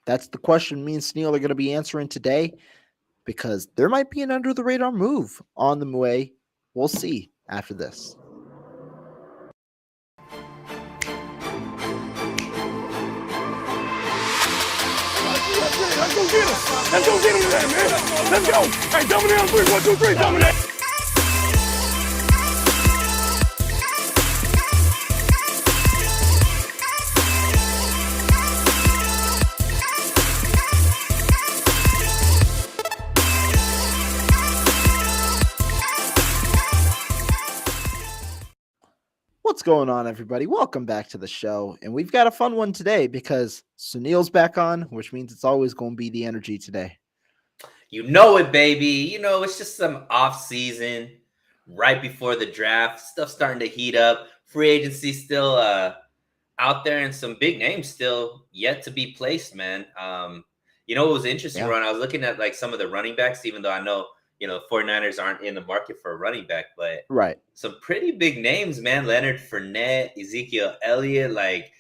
That's the question me and Sneal are going to be answering today because there might be an under the radar move on the way. We'll see after this. Let's go get him. Let's go get him today, man. Let's go. Hey, dominate on three. 1, 2, 3. Dominate. What's going on, everybody? Welcome back to the show. And we've got a fun one today because Suneil's back on, which means it's always going to be the energy today. You know it, baby. You know, it's just some off season right before the draft. Stuff starting to heat up. Free agency still out there and some big names still yet to be placed, man. You know, it was interesting, Ron. I was looking at like some of the running backs, even though I know, you know, 49ers aren't in the market for a running back, but some pretty big names, man. Leonard Fournette, Ezekiel Elliott, like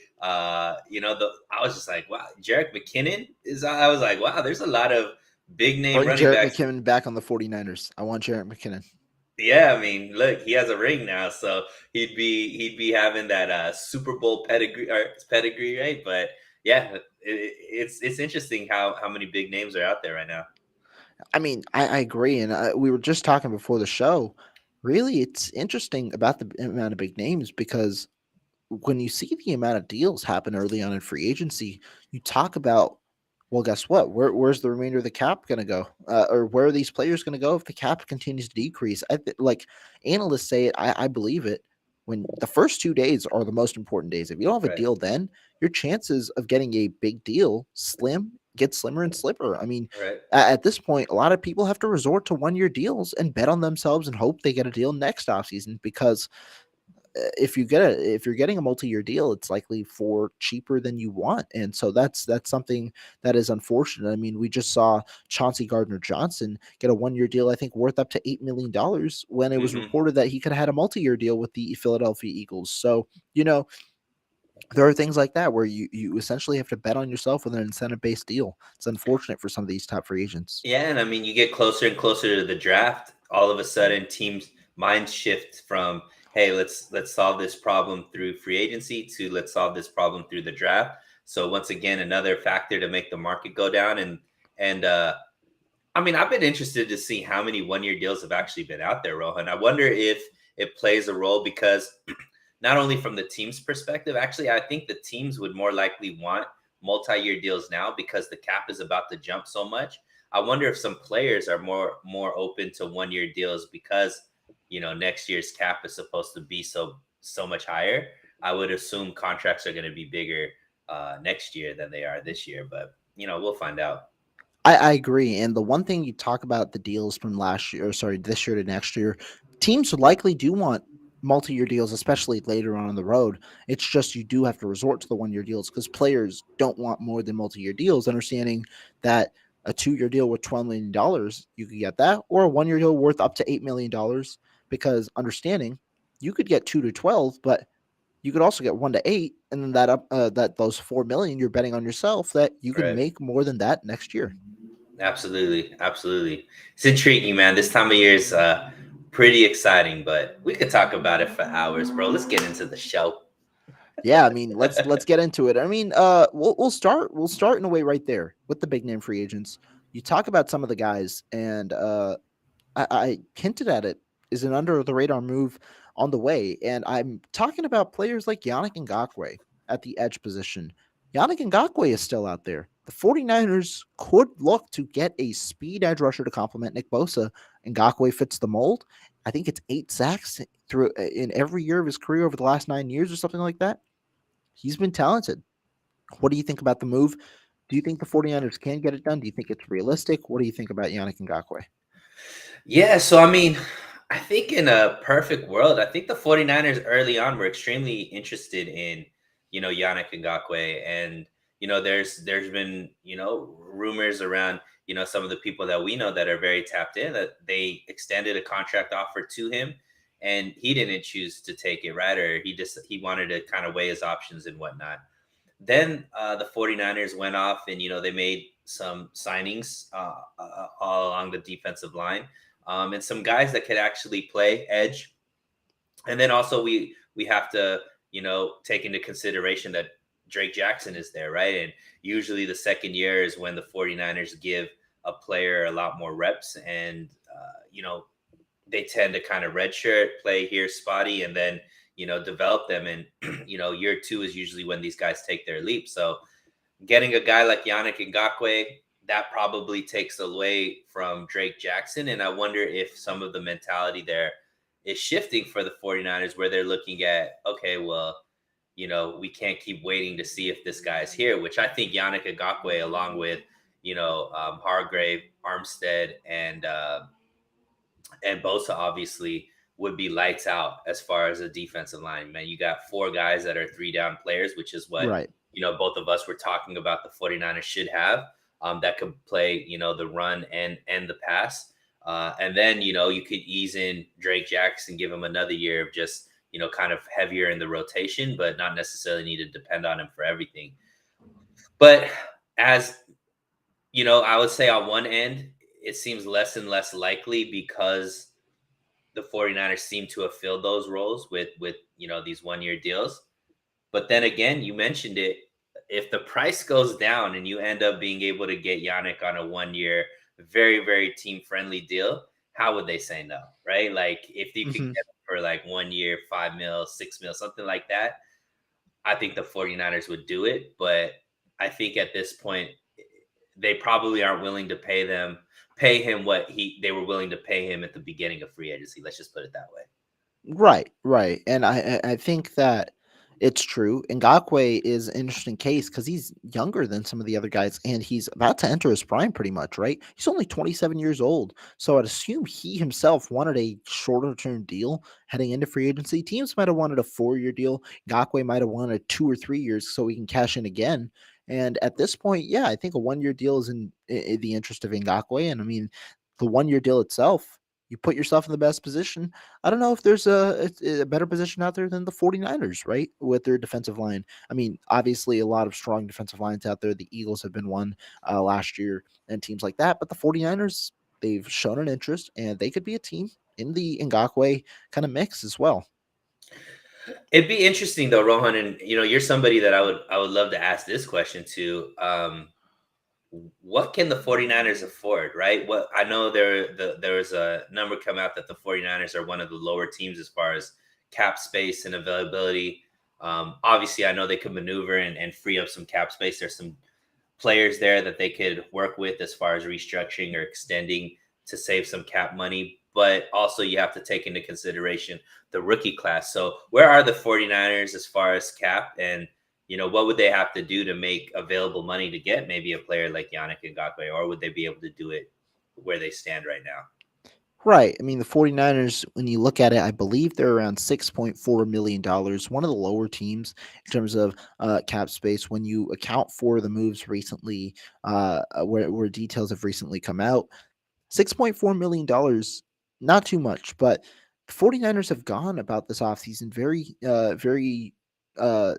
you know, I was just like, wow, Jerick McKinnon I was like, wow, there's a lot of big name running backs. McKinnon back on the 49ers. I want Jerick McKinnon. Yeah, I mean, look, he has a ring now, so he'd be having that Super Bowl pedigree, right? But yeah, it's interesting how many big names are out there right now. I mean, I agree, and we were just talking before the show. Really, it's interesting about the amount of big names because when you see the amount of deals happen early on in free agency, you talk about, well, guess what? Where's the remainder of the cap going to go? Or where are these players going to go if the cap continues to decrease? Like analysts say it, I believe it. When the first 2 days are the most important days. If you don't have a deal then, your chances of getting a big deal get slimmer and slimmer. I mean, at this point, a lot of people have to resort to 1-year deals and bet on themselves and hope they get a deal next offseason because if you're getting a multi-year deal, it's likely for cheaper than you want, and so that's something that is unfortunate. I mean, we just saw Chauncey Gardner-Johnson get a 1-year deal, I think worth up to $8 million when it was reported that he could have had a multi-year deal with the Philadelphia Eagles. So, you know, there are things like that where you essentially have to bet on yourself with an incentive-based deal. It's unfortunate for some of these top free agents. Yeah, and I mean, you get closer and closer to the draft, all of a sudden teams' minds shift from, hey, let's solve this problem through free agency to let's solve this problem through the draft. So once again, another factor to make the market go down. And I mean, I've been interested to see how many 1-year deals have actually been out there, Rohan. I wonder if it plays a role because not only from the team's perspective, actually, I think the teams would more likely want multi-year deals now because the cap is about to jump so much. I wonder if some players are more open to 1-year deals because, you know, next year's cap is supposed to be so much higher. I would assume contracts are going to be bigger next year than they are this year, but you know, we'll find out. I agree. And the one thing you talk about the deals from last year, or sorry, this year to next year, teams likely do want multi-year deals, especially later on in the road. It's just you do have to resort to the 1-year deals because players don't want more than multi-year deals, understanding that a 2-year deal worth $12 million, you could get that, or a 1-year deal worth up to $8 million, because understanding you could get 2 to 12, but you could also get 1 to 8, and then that those 4 million you're betting on yourself that you can make more than that next year. Absolutely. It's intriguing, man. This time of year is pretty exciting, but we could talk about it for hours, bro. Let's get into the show. Yeah, I mean, let's get into it. I mean, we'll start in a way right there with the big name free agents. You talk about some of the guys, and I hinted at it, is an under the radar move on the way, and I'm talking about players like Yannick Ngakoue at the edge position. Yannick Ngakoue is still out there. The 49ers could look to get a speed edge rusher to complement Nick Bosa. Ngakoue fits the mold. I think it's 8 sacks in every year of his career over the last 9 years or something like that. He's been talented. What do you think about the move? Do you think the 49ers can get it done? Do you think it's realistic? What do you think about Yannick Ngakoue? Yeah, so I mean, I think in a perfect world, I think the 49ers early on were extremely interested in, you know, Yannick Ngakoue. And, you know, there's been, you know, rumors around, you know, some of the people that we know that are very tapped in that they extended a contract offer to him and he didn't choose to take it, right? Or he wanted to kind of weigh his options and whatnot. then the 49ers went off and, they made some signings all along the defensive line, and some guys that could actually play edge. And then also we have to, take into consideration that Drake Jackson is there, right? And usually the second year is when the 49ers give a player a lot more reps, and they tend to kind of redshirt, play here spotty, and then develop them. And year two is usually when these guys take their leap. So getting a guy like Yannick Ngakwe, that probably takes away from Drake Jackson. And I wonder if some of the mentality there is shifting for the 49ers, where they're looking at, okay, well, we can't keep waiting to see if this guy's here, which I think Yannick Ngakwe, along with, Hargrave, Armstead, and Bosa, obviously, would be lights out as far as a defensive line. Man, you got four guys that are three down players, which is what, Right. both of us were talking about the 49ers should have, that could play, the run and the pass. And then, you could ease in Drake Jackson, give him another year of just, kind of heavier in the rotation, but not necessarily need to depend on him for everything. But as I would say on one end, it seems less and less likely, because the 49ers seem to have filled those roles with these 1 year deals. But then again, you mentioned it. If the price goes down and you end up being able to get Yannick on a 1 year, very, very team friendly deal, how would they say no? Right? Like, if you could get Mhm. him for like 1 year, 5 mil, 6 mil, something like that, I think the 49ers would do it. But I think at this point, they probably aren't willing to pay him what they were willing to pay him at the beginning of free agency. Let's just put it that way. Right, right, and I think that it's true. Ngakwe is an interesting case because he's younger than some of the other guys, and he's about to enter his prime pretty much, right? He's only 27 years old, so I'd assume he himself wanted a shorter term deal heading into free agency. Teams might have wanted a 4 year deal. Ngakwe might have wanted 2 or 3 years so he can cash in again. And at this point, yeah, I think a 1 year deal is in the interest of Ngakwe, and I mean, the 1 year deal itself, you put yourself in the best position. I don't know if there's a better position out there than the 49ers, right? With their defensive line. I mean, obviously a lot of strong defensive lines out there. The Eagles have been one last year and teams like that. But the 49ers, they've shown an interest and they could be a team in the Ngakwe kind of mix as well. It'd be interesting though, Rohan, and you're somebody that I would love to ask this question to. What can the 49ers afford, right? What I know there was a number come out that the 49ers are one of the lower teams as far as cap space and availability. Obviously, I know they could maneuver and free up some cap space. There's some players there that they could work with as far as restructuring or extending to save some cap money. But also, you have to take into consideration the rookie class. So where are the 49ers as far as cap? And what would they have to do to make available money to get maybe a player like Yannick Ngakoue, or would they be able to do it where they stand right now? Right. I mean, the 49ers, when you look at it, I believe they're around $6.4 million, one of the lower teams in terms of cap space. When you account for the moves recently, where details have recently come out, $6.4 million, not too much, but the 49ers have gone about this offseason very uh,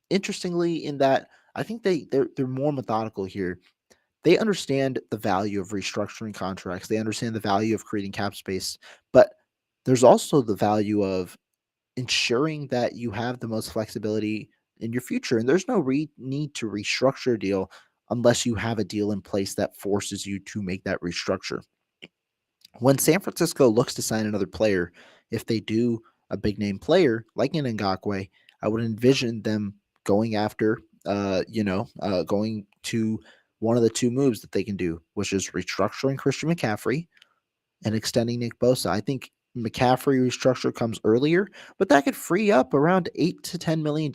interestingly in that I think they're more methodical here. They understand the value of restructuring contracts. They understand the value of creating cap space, but there's also the value of ensuring that you have the most flexibility in your future. And there's no need to restructure a deal unless you have a deal in place that forces you to make that restructure. When San Francisco looks to sign another player, if they do a big name player like an Ngakwe, I would envision them going after, going to one of the two moves that they can do, which is restructuring Christian McCaffrey and extending Nick Bosa. I think McCaffrey restructure comes earlier, but that could free up around $8 to $10 million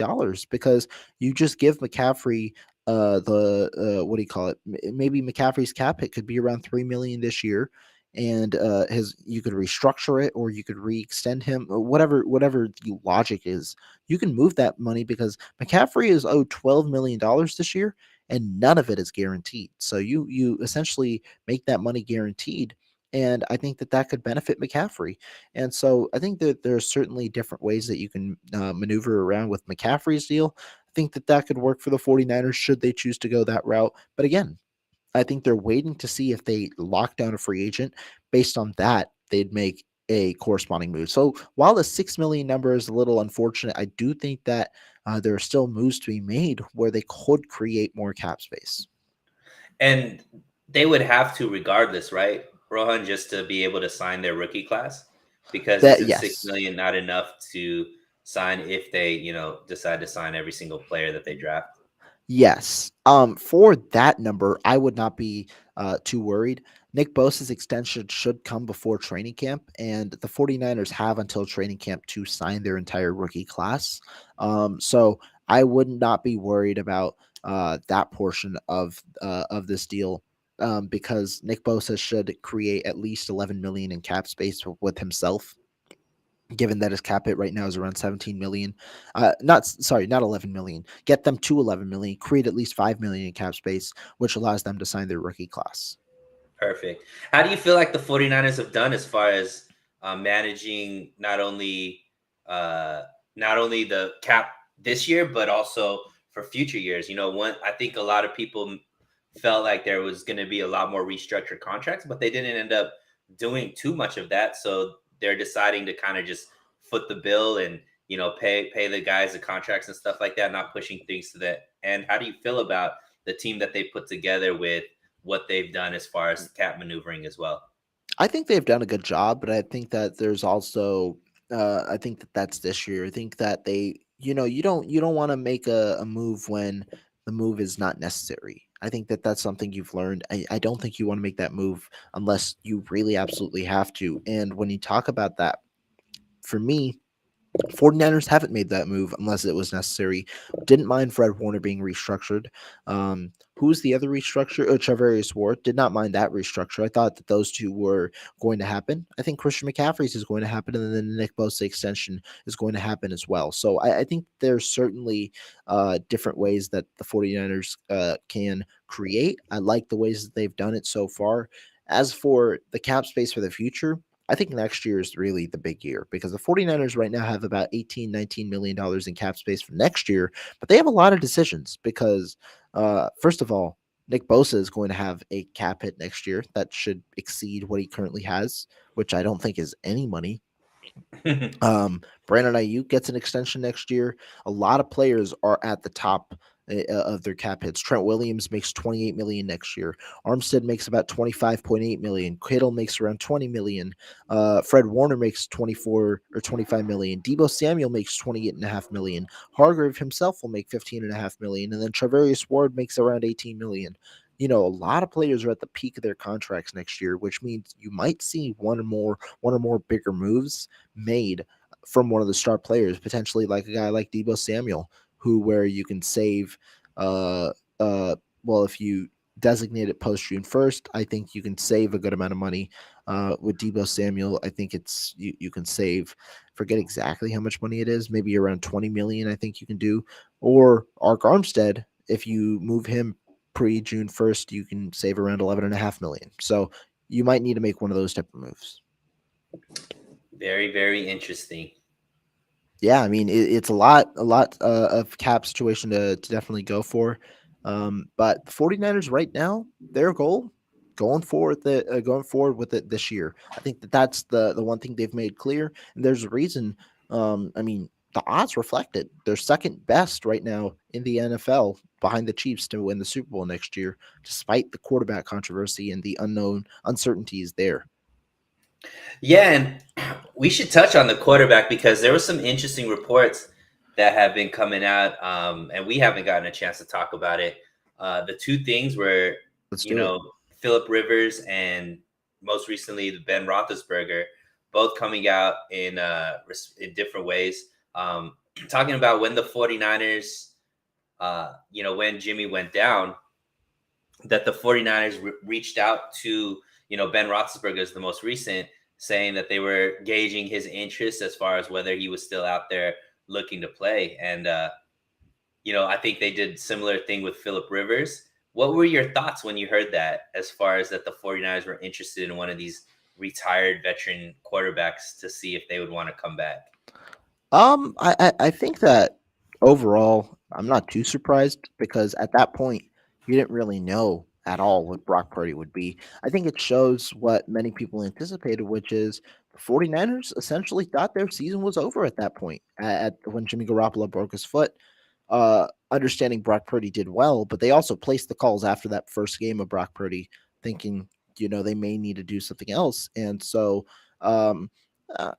because you just give McCaffrey the what do you call it? Maybe McCaffrey's cap hit could be around 3 million this year, and his you could restructure it or you could re-extend him, or whatever the logic is. You can move that money because McCaffrey is owed $12 million this year, and none of it is guaranteed. So you essentially make that money guaranteed, and I think that that could benefit McCaffrey. And so I think that there are certainly different ways that you can maneuver around with McCaffrey's deal. I think that that could work for the 49ers should they choose to go that route. But again, I think they're waiting to see if they lock down a free agent. Based on that, they'd make a corresponding move. So while the 6 million number is a little unfortunate, I do think that there are still moves to be made where they could create more cap space. And they would have to regardless, right, Rohan, just to be able to sign their rookie class? Because That isn't six yes, million not enough to sign if they, decide to sign every single player that they draft? yes. For that number, I would not be too worried. Nick Bosa's extension should come before training camp, and the 49ers have until training camp to sign their entire rookie class. So I would not be worried about that portion of this deal. Because Nick Bosa should create at least 11 million in cap space with himself, given that his cap hit right now is around 17 million. Not 11 million. Get them to 11 million, create at least 5 million in cap space, which allows them to sign their rookie class. Perfect. How do you feel like the 49ers have done as far as managing uh, not only the cap this year, but also for future years? One, I think a lot of people felt like there was going to be a lot more restructured contracts, but they didn't end up doing too much of that. So they're deciding to kind of just foot the bill and pay the guys the contracts and stuff like that, not pushing things to the end. How do you feel about the team that they put together with what they've done as far as cap maneuvering as well? I think they've done a good job, but I think that there's also I think that that's this year. I think that they, you don't want to make a move when the move is not necessary. I think that that's something you've learned. I don't think you want to make that move unless you really absolutely have to. And when you talk about that, for me, 49ers haven't made that move unless it was necessary. Didn't mind Fred Warner being restructured. Who's the other restructure? Charvarius Ward. Did not mind that restructure. I thought that those two were going to happen. I think Christian McCaffrey's is going to happen, and then the Nick Bosa extension is going to happen as well. So I think there's certainly different ways that the 49ers can create. I like the ways that they've done it so far. As for the cap space for the future, I think next year is really the big year because the 49ers right now have about 18, $19 million in cap space for next year, but they have a lot of decisions because, first of all, Nick Bosa is going to have a cap hit next year that should exceed what he currently has, which I don't think is any money. Brandon Ayuk gets an extension next year. A lot of players are at the top of their cap hits. Trent Williams makes 28 million next year. Armstead makes about 25.8 million. Kittle makes around 20 million. Fred Warner makes 24 or 25 million. Debo Samuel makes 28.5 million. Hargrave himself will make 15.5 million, and then Travarius Ward makes around 18 million. A lot of players are at the peak of their contracts next year, which means you might see one or more bigger moves made from one of the star players, potentially like a guy like Debo Samuel, who where you can save uh well, if you designate it post June 1st, I think you can save a good amount of money. With Debo Samuel, I think you can save, forget exactly how much money it is, maybe around 20 million, I think you can do. Or Ark Armstead, if you move him pre June 1st, you can save around 11.5 million. So you might need to make one of those type of moves. Very, very interesting. Yeah, I mean it's a lot of cap situation to definitely go for. But the 49ers right now, their goal going forward with it this year. I think that that's the one thing they've made clear, and there's a reason. I mean, the odds reflect it. They're second best right now in the NFL behind the Chiefs to win the Super Bowl next year, despite the quarterback controversy and the unknown uncertainties there. Yeah, and we should touch on the quarterback because there were some interesting reports that have been coming out, and we haven't gotten a chance to talk about it. The two things were, Let's you do it. know, Philip Rivers and most recently the Ben Roethlisberger, both coming out in different ways, talking about when the 49ers, when Jimmy went down, that the 49ers reached out to, Ben Roethlisberger is the most recent, saying that they were gauging his interest as far as whether he was still out there looking to play. And, I think they did similar thing with Philip Rivers. What were your thoughts when you heard that, as far as that the 49ers were interested in one of these retired veteran quarterbacks to see if they would want to come back? I think that overall, I'm not too surprised because at that point, you didn't really know at all what Brock Purdy would be. I think it shows what many people anticipated, which is the 49ers essentially thought their season was over at that point, when Jimmy Garoppolo broke his foot. Understanding Brock Purdy did well, but they also placed the calls after that first game of Brock Purdy, thinking, they may need to do something else. And so, um,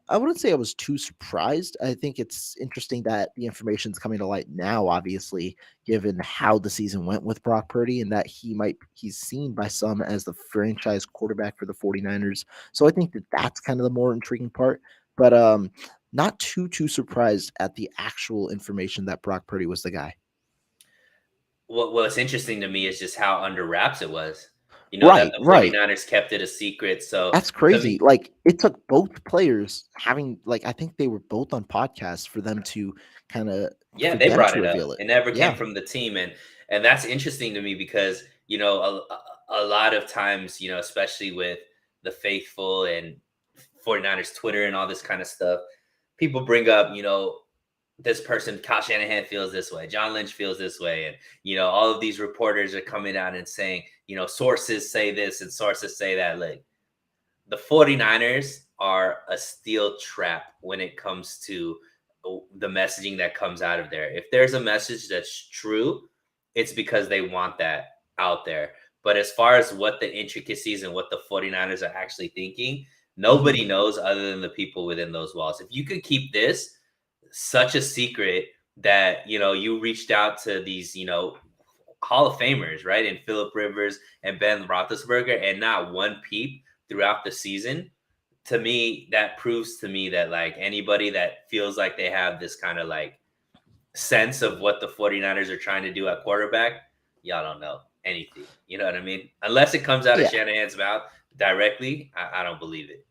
I wouldn't say I was too surprised. I think it's interesting that the information's coming to light now, obviously, given how the season went with Brock Purdy and that he's seen by some as the franchise quarterback for the 49ers. So I think that that's kind of the more intriguing part. But not too surprised at the actual information that Brock Purdy was the guy. What's interesting to me is just how under wraps it was. That Right, the right. 49ers kept it a secret. So That's to crazy. me, Like, it took both players having, like, I think they were both on podcasts for them to kinda yeah, for they them brought to it up. reveal it. It never came Yeah. from the team, and that's interesting to me because a lot of times, especially with the faithful and 49ers Twitter and all this kind of stuff, people bring up, this person, Kyle Shanahan feels this way, John Lynch feels this way, and all of these reporters are coming out and saying, sources say this and sources say that. Like, the 49ers are a steel trap when it comes to the messaging that comes out of there. If there's a message that's true, it's because they want that out there. But as far as what the intricacies and what the 49ers are actually thinking, Mhm. nobody knows other than the people within those walls. If you could keep this such a secret that, you reached out to these, Hall of Famers, right? And Philip Rivers and Ben Roethlisberger, and not one peep throughout the season, to me, that proves to me that, like, anybody that feels like they have this kind of like sense of what the 49ers are trying to do at quarterback, y'all don't know anything. You know what I mean? Unless it comes out of Yeah. Shanahan's mouth directly, I don't believe it.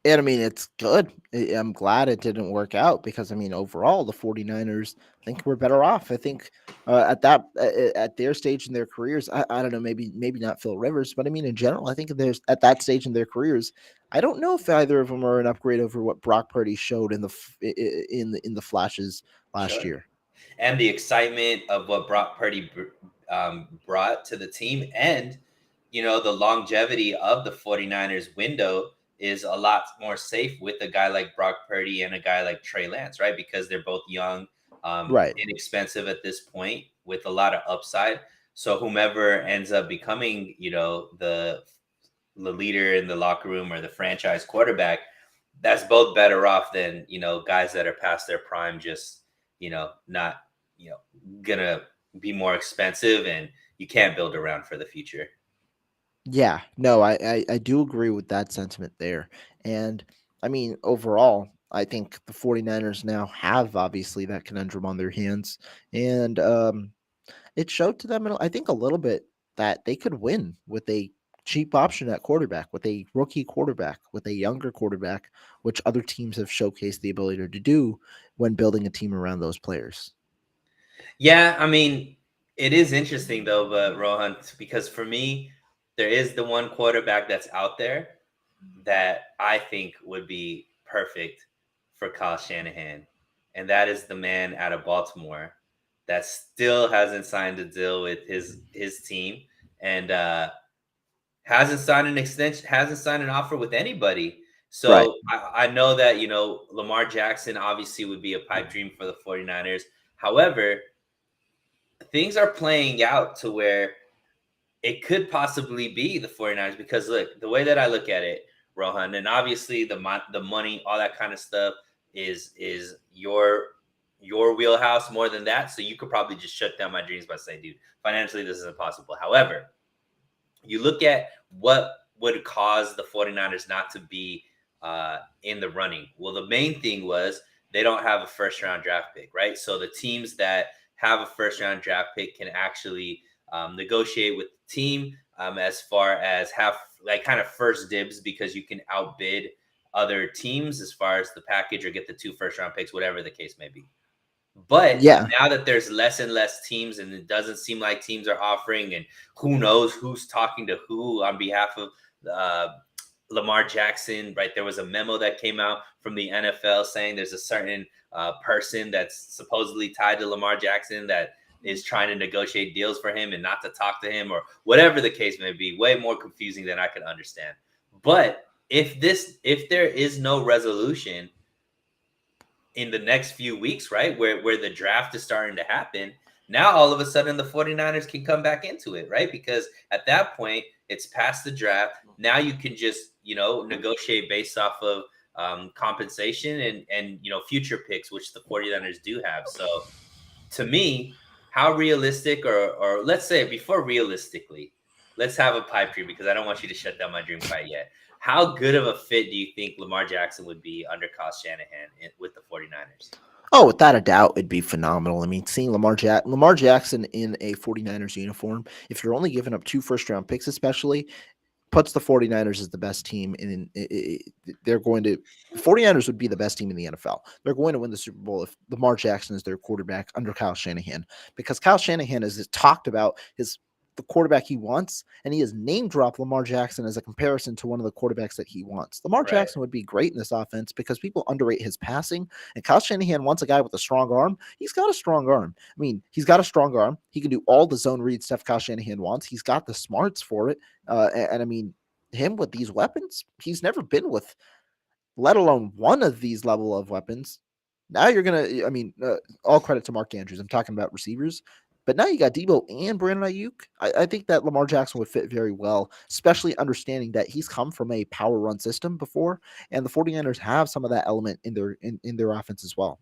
And I mean, it's good. I'm glad it didn't work out because I mean, overall, the 49ers think we're better off. I think at their stage in their careers, I don't know, maybe not Phil Rivers, but I mean, in general, I think there's at that stage in their careers, I don't know if either of them are an upgrade over what Brock Purdy showed in the flashes last Sure. year. And the excitement of what Brock Purdy brought to the team, and the longevity of the 49ers window is a lot more safe with a guy like Brock Purdy and a guy like Trey Lance, right? Because they're both young, Right. inexpensive at this point with a lot of upside. So whomever ends up becoming, the leader in the locker room or the franchise quarterback, that's both better off than, guys that are past their prime, just, not, you know, gonna be more expensive, and you can't build around for the future. Yeah, no, I do agree with that sentiment there. And I mean, overall, I think the 49ers now have obviously that conundrum on their hands. And it showed to them, I think, a little bit that they could win with a cheap option at quarterback, with a rookie quarterback, with a younger quarterback, which other teams have showcased the ability to do when building a team around those players. Yeah, I mean, it is interesting though, but Rohan, because for me, there is the one quarterback that's out there that I think would be perfect for Kyle Shanahan, and that is the man out of Baltimore that still hasn't signed a deal with his team, and hasn't signed an extension, hasn't signed an offer with anybody. Right. So I know that, Lamar Jackson obviously would be a pipe dream for the 49ers. However, things are playing out to where it could possibly be the 49ers, because look, the way that I look at it, Rohan, and obviously the money, all that kind of stuff is your wheelhouse more than that. So you could probably just shut down my dreams by saying, dude, financially this is impossible. However, you look at what would cause the 49ers not to be in the running. Well, the main thing was they don't have a first round draft pick, right? So the teams that have a first round draft pick can actually negotiate with the team, as far as have like kind of first dibs, because you can outbid other teams as far as the package, or get the two first round picks, whatever the case may be. But Yeah. now that there's less and less teams, and it doesn't seem like teams are offering, and who knows who's talking to who on behalf of Lamar Jackson, right? There was a memo that came out from the NFL saying there's a certain person that's supposedly tied to Lamar Jackson that is trying to negotiate deals for him and not to talk to him or whatever the case may be. Way more confusing than I could understand. But if there is no resolution in the next few weeks, right, where the draft is starting to happen, now all of a sudden the 49ers can come back into it, right? Because at that point, it's past the draft. Now you can just, negotiate based off of compensation and future picks, which the 49ers do have. So to me, how realistic or let's say before realistically, let's have a pipe dream because I don't want you to shut down my dream quite yet. How good of a fit do you think Lamar Jackson would be under Kyle Shanahan with the 49ers? Oh, without a doubt, it'd be phenomenal. I mean, seeing Lamar Jackson in a 49ers uniform, if you're only giving up 2 first-round picks especially, puts the 49ers as the best team they're going to the 49ers would be the best team in the NFL. They're going to win the Super Bowl if Lamar Jackson is their quarterback under Kyle Shanahan because Kyle Shanahan has talked about the quarterback he wants, and he has name dropped Lamar Jackson as a comparison to one of the quarterbacks that he wants. Lamar Right. Jackson would be great in this offense because people underrate his passing, and Kyle Shanahan wants a guy with a strong arm. He's got a strong arm. I mean, he's got a strong arm. He can do all the zone read stuff Kyle Shanahan wants. He's got the smarts for it. And I mean, him with these weapons, he's never been with, let alone one of these level of weapons. Now you're gonna, I mean, all credit to Mark Andrews. I'm talking about receivers, but now you got Debo and Brandon Ayuk. I think that Lamar Jackson would fit very well, especially understanding that he's come from a power run system before, and the 49ers have some of that element in their offense as well.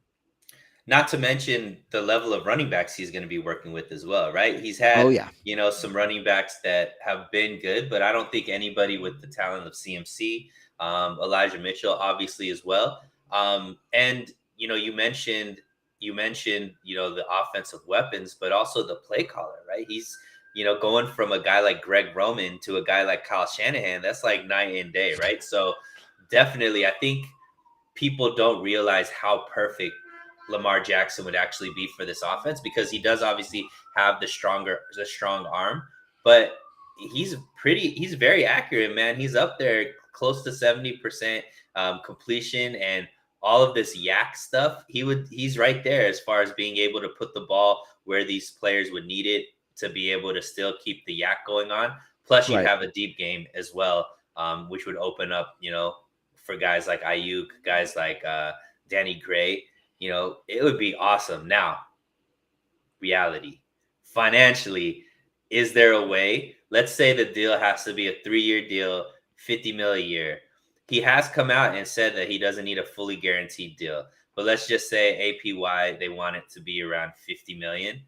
Not to mention the level of running backs he's going to be working with as well, right? He's Oh had, yeah, some running backs that have been good, but I don't think anybody with the talent of CMC, Elijah Mitchell, obviously as well. And you mentioned, the offensive weapons, but also the play caller, right? He's, going from a guy like Greg Roman to a guy like Kyle Shanahan. That's like night and day, right? So definitely, I think people don't realize how perfect Lamar Jackson would actually be for this offense because he does obviously have the strong arm, but he's very accurate, man. He's up there close to 70% completion and all of this yak stuff. He's right there as far as being able to put the ball where these players would need it to be able to still keep the yak going on. Plus, you'd right. have a deep game as well, which would open up, for guys like Ayuk, guys like Danny Gray. It would be awesome. Now, reality, financially, is there a way? Let's say the deal has to be a 3-year deal, 50 mil a year. He has come out and said that he doesn't need a fully guaranteed deal. But let's just say APY, they want it to be around 50 million.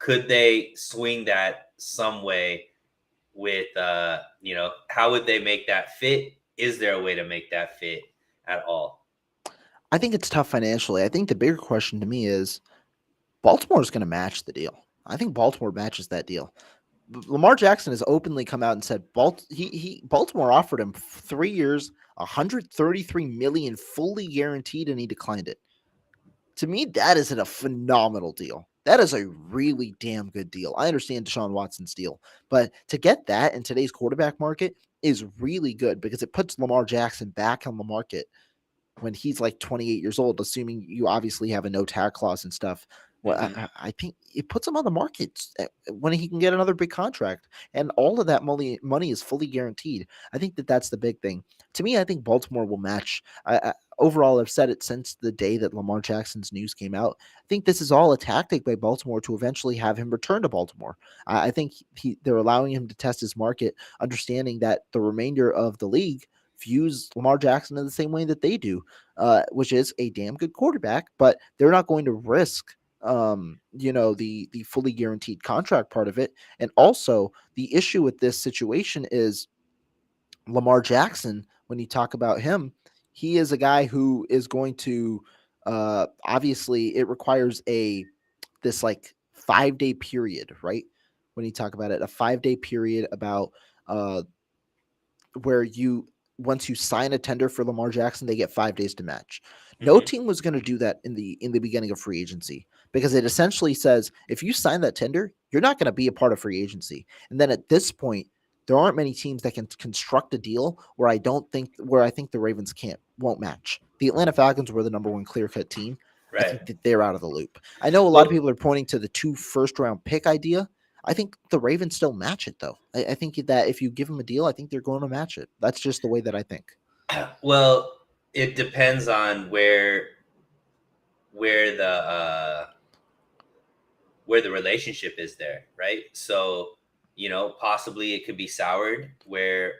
Could they swing that some way with, how would they make that fit? Is there a way to make that fit at all? I think it's tough financially. I think the bigger question to me is Baltimore's going to match the deal. I think Baltimore matches that deal. Lamar Jackson has openly come out and said Baltimore offered him 3 years, 133 million fully guaranteed, and he declined it. To me, that is a phenomenal deal. That is a really damn good deal. I understand Deshaun Watson's deal, but to get that in today's quarterback market is really good because it puts Lamar Jackson back on the market when he's like 28 years old, assuming you obviously have a no tag clause and stuff. Well, Mm-hmm. I think it puts him on the market when he can get another big contract, and all of that money is fully guaranteed. I think that's the big thing. To me, I think Baltimore will match. Overall, I've said it since the day that Lamar Jackson's news came out. I think this is all a tactic by Baltimore to eventually have him return to Baltimore. I think they're allowing him to test his market, understanding that the remainder of the league views Lamar Jackson in the same way that they do, which is a damn good quarterback, but they're not going to risk the fully guaranteed contract part of it. And also the issue with this situation is Lamar Jackson, when you talk about him, he is a guy who is going to obviously it requires this like 5-day period, right? When you talk about it, a 5-day period about uh where you once you sign a tender for Lamar Jackson, they get 5 days to match. No Mm-hmm. team was going to do that in the beginning of free agency because it essentially says if you sign that tender, you're not going to be a part of free agency. And then at this point, There aren't many teams that can construct a deal where I think the Ravens won't match. The Atlanta Falcons were the number one clear cut team. I Right. think that they're out of the loop. I know a lot of Well, people are pointing to the 2 first round pick idea. I think the Ravens still match it though. I think that if you give them a deal, I think they're going to match it. That's just the way that I think. well, it depends on where the uh where the relationship is there, right? So, possibly it could be soured where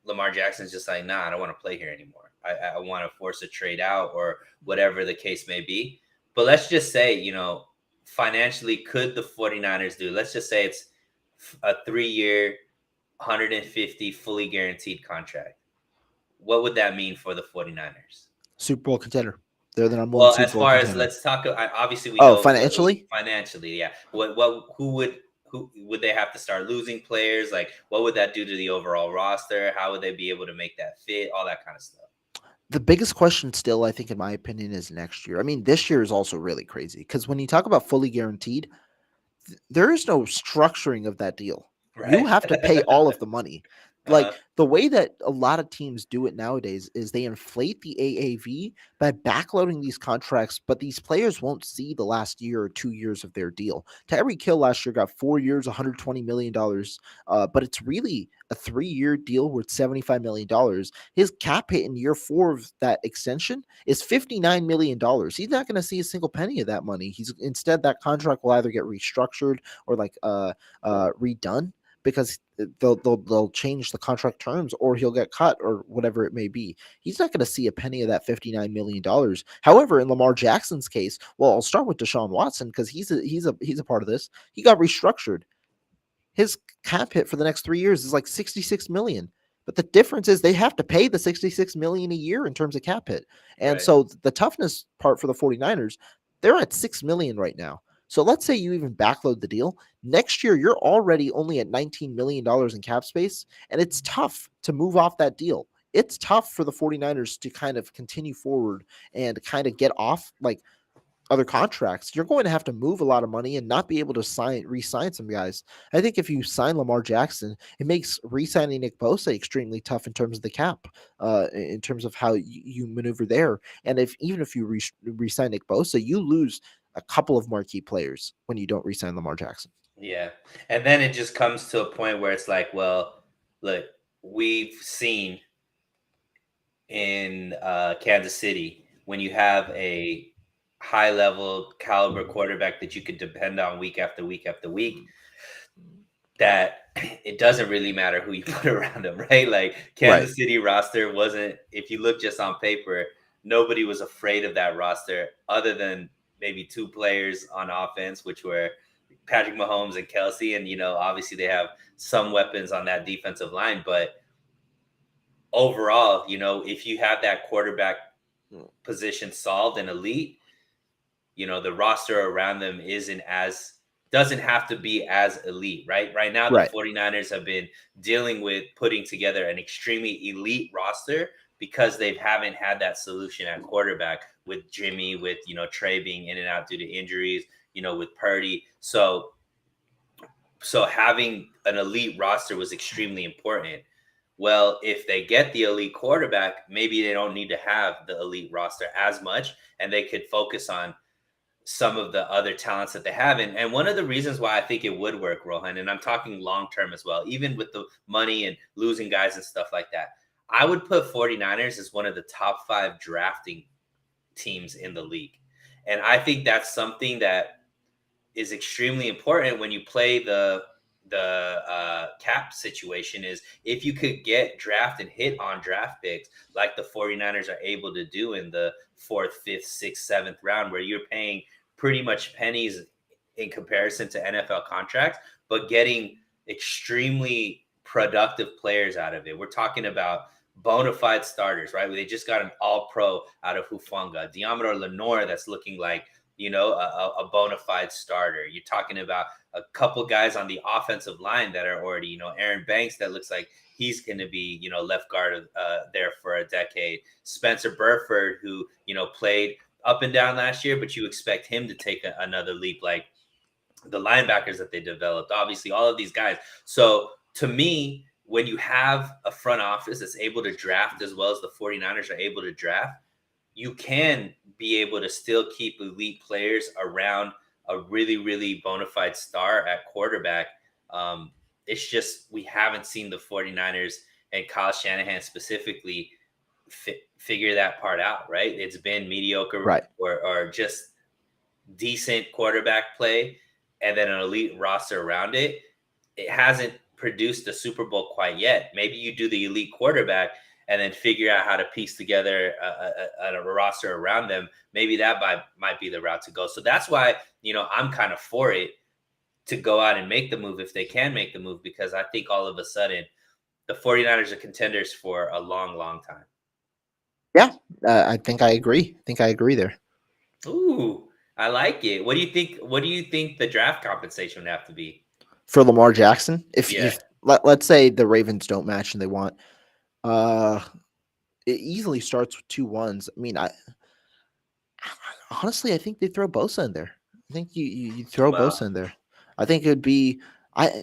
Lamar Jackson's just like, nah, I don't want to play here anymore. I want to force a trade out or whatever the case may be. But let's just say, financially, could the 49ers do? Let's just say it's a 3-year, 150 fully guaranteed contract. What would that mean for the 49ers? Super Bowl contender. They're the number one Well, Super as Bowl far as contender. let's talk, obviously we Oh, know financially? financially, yeah. Who would they have to start losing players? Like, what would that do to the overall roster? How would they be able to make that fit? All that kind of stuff. The biggest question still, I think, in my opinion, is next year. I mean, this year is also really crazy because when you talk about fully guaranteed, there is no structuring of that deal. You Right. have to pay all of the money. Like Uh-huh. the way that a lot of teams do it nowadays is they inflate the AAV by backloading these contracts, but these players won't see the last year or 2 years of their deal. Tyreek Hill last year got 4 years, $120 million, but it's really a 3-year deal worth $75 million. His cap hit in year 4 of that extension is $59 million. He's not going to see a single penny of that money. He's instead that contract will either get restructured or redone because they'll change the contract terms or he'll get cut or whatever it may be. He's not going to see a penny of that $59 million. However, in Lamar Jackson's case, well, I'll start with Deshaun Watson because he's a part of this. He got restructured. His cap hit for the next 3 years is like 66 million. But the difference is they have to pay the 66 million a year in terms of cap hit. And Right. so the toughness part for the 49ers, they're at 6 million right now. So let's say you even backload the deal. Next year, you're already only at $19 million in cap space, and it's tough to move off that deal. It's tough for the 49ers to kind of continue forward and kind of get off like other contracts. You're going to have to move a lot of money and not be able to re-sign some guys. I think if you sign Lamar Jackson, it makes re-signing Nick Bosa extremely tough in terms of the cap, in terms of how you maneuver there. And even if you re-sign Nick Bosa, you lose a couple of marquee players when you don't re-sign Lamar Jackson. Yeah. And then it just comes to a point where it's like, well, look, we've seen in Kansas City when you have a high level caliber quarterback that you could depend on week after week after week, that it doesn't really matter who you put around him, right? Like Right. Kansas City roster wasn't, if you look just on paper, nobody was afraid of that roster other than maybe 2 players on offense, which were Patrick Mahomes and Kelsey. And, obviously they have some weapons on that defensive line, but overall, if you have that quarterback position solved and elite, the roster around them doesn't have to be as elite, right? Right now, the Right. 49ers have been dealing with putting together an extremely elite roster because they haven't had that solution at quarterback with Jimmy, with, Trey being in and out due to injuries, with Purdy. So having an elite roster was extremely important. Well, if they get the elite quarterback, maybe they don't need to have the elite roster as much, and they could focus on some of the other talents that they have. And one of the reasons why I think it would work, Rohan, and I'm talking long term as well, even with the money and losing guys and stuff like that, I would put 49ers as one of the top 5 drafting teams in the league. And I think that's something that is extremely important when you play the cap situation, is if you could get draft and hit on draft picks like the 49ers are able to do in the 4th, 5th, 6th, 7th round, where you're paying pretty much pennies in comparison to NFL contracts, but getting extremely productive players out of it. We're talking about bona fide starters, right? They just got an all-pro out of Hufanga. Diamador Lenore, that's looking like, a bona fide starter. You're talking about a couple guys on the offensive line that are already, Aaron Banks, that looks like he's going to be, left guard there for a decade. Spencer Burford, who, played up and down last year, but you expect him to take another leap, like the linebackers that they developed, obviously all of these guys. So to me, when you have a front office that's able to draft as well as the 49ers are able to draft, you can be able to still keep elite players around a really, really bona fide star at quarterback. Um, it's just we haven't seen the 49ers and Kyle Shanahan specifically figure that part out, right? It's been mediocre Right. or just decent quarterback play and then an elite roster around it. It hasn't produced a Super Bowl quite yet. Maybe you do the elite quarterback and then figure out how to piece together a roster around them. Maybe that might be the route to go. So that's why, I'm kind of for it to go out and make the move if they can make the move, because I think all of a sudden the 49ers are contenders for a long, long time. Yeah, I think I agree. There. Ooh, I like it. What do you think? What do you think the draft compensation would have to be? For Lamar Jackson, Yeah. if let's say the Ravens don't match and they want, uh, it easily starts with 2 1s. I mean, I honestly, I think they throw Bosa in there. I think you throw Well, Bosa in there. I think it'd be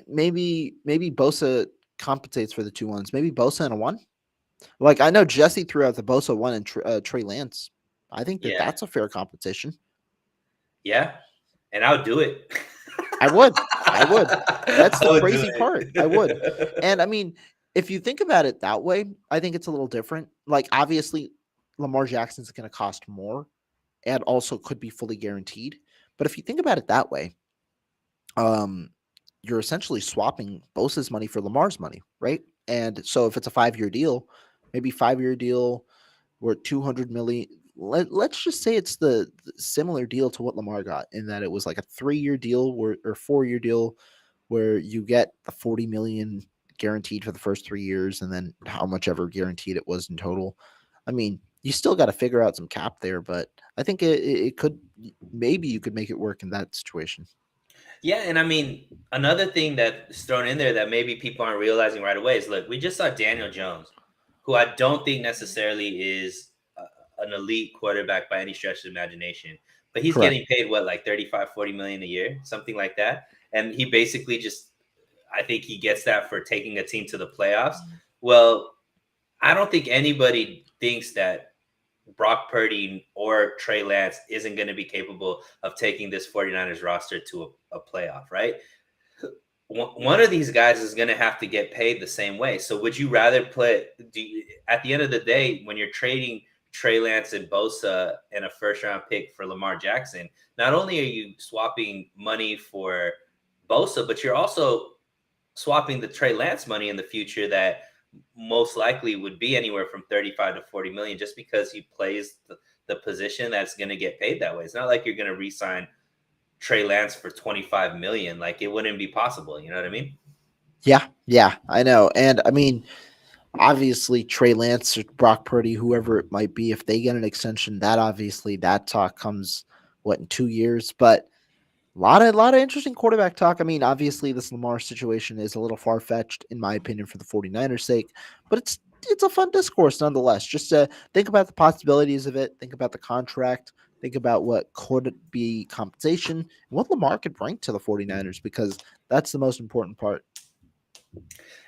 maybe Bosa compensates for the 2 1s. Maybe Bosa and a 1. Like I know Jesse threw out the Bosa 1 and Trey Lance. I think yeah. that's a fair competition. Yeah. And I would do it. I would. I would. That's I the would do crazy part. I would. it. And I mean, if you think about it that way, I think it's a little different. Like obviously Lamar Jackson's going to cost more and also could be fully guaranteed. But if you think about it that way, um, you're essentially swapping Bosa's money for Lamar's money, right? And so if it's a 5-year deal, maybe 5-year deal where 200 million. Let's just say it's the similar deal to what Lamar got in that it was like a 3-year deal or 4-year deal where you get the 40 million guaranteed for the first 3 years and then how much ever guaranteed it was in total. I mean, you still got to figure out some cap there, but I think it could maybe you could make it work in that situation. Yeah, and I mean, another thing that's thrown in there that maybe people aren't realizing right away is, look, we just saw Daniel Jones, who I don't think necessarily is an elite quarterback by any stretch of the imagination, but he's Correct. getting paid what, like 35, 40 million a year, something like that. And he basically just, I think he gets that for taking a team to the playoffs. Well, I don't think anybody thinks that Brock Purdy or Trey Lance isn't going to be capable of taking this 49ers roster to a playoff, right? One of these guys is going to have to get paid the same way. So would you rather at the end of the day, when you're trading Trey Lance and Bosa and a first round pick for Lamar Jackson, not only are you swapping money for Bosa, but you're also swapping the Trey Lance money in the future that most likely would be anywhere from 35 to 40 million just because he plays the position that's going to get paid that way. It's not like you're going to re-sign Trey Lance for 25 million. Like, it wouldn't be possible. You know what I mean? Yeah, I know. And I mean, obviously Trey Lance or Brock Purdy, whoever it might be, if they get an extension, that obviously that talk comes in 2 years. But a lot of interesting quarterback talk. I mean, obviously this Lamar situation is a little far fetched in my opinion for the 49ers sake, but it's a fun discourse nonetheless. Just to think about the possibilities of it, think about the contract, think about what could be compensation, and what Lamar could bring to the 49ers, because that's the most important part.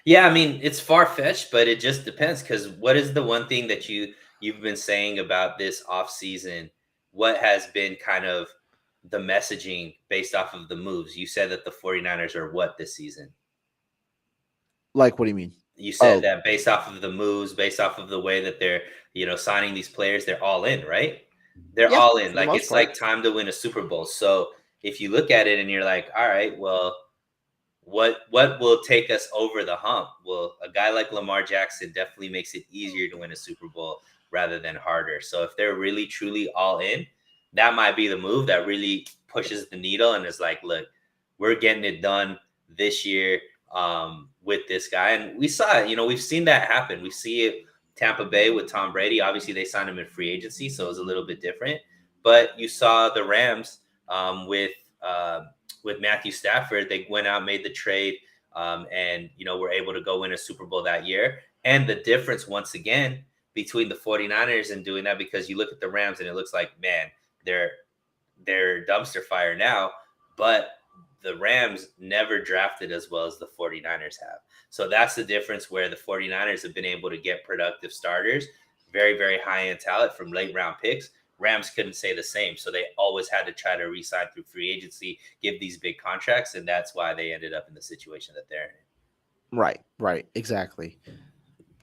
Yeah, I mean, it's far fetched, but it just depends. Because what is the one thing that you've been saying about this off season? What has been kind of the messaging based off of the moves? You said that the 49ers are what this season? Like, what do you mean? You said Oh, that based off of the moves, based off of the way that they're, signing these players, they're all in, right? They're yeah, all in. for the Like, most it's part. like time to win a Super Bowl. So if you look at it and you're like, all right, well, what will take us over the hump? Well, a guy like Lamar Jackson definitely makes it easier to win a Super Bowl rather than harder. So if they're really truly all in, that might be the move that really pushes the needle and is like, look, we're getting it done this year with this guy. And we saw it, we've seen that happen. We see it Tampa Bay with Tom Brady. Obviously, they signed him in free agency, so it was a little bit different. But you saw the Rams with Matthew Stafford. They went out, made the trade, and were able to go win a Super Bowl that year. And the difference, once again, between the 49ers and doing that, because you look at the Rams and it looks like, man, they're dumpster fire now, but the Rams never drafted as well as the 49ers have. So that's the difference where the 49ers have been able to get productive starters, very, very high end talent from late round picks. Rams couldn't say the same. So they always had to try to re-sign through free agency, give these big contracts, and that's why they ended up in the situation that they're in. Right, exactly.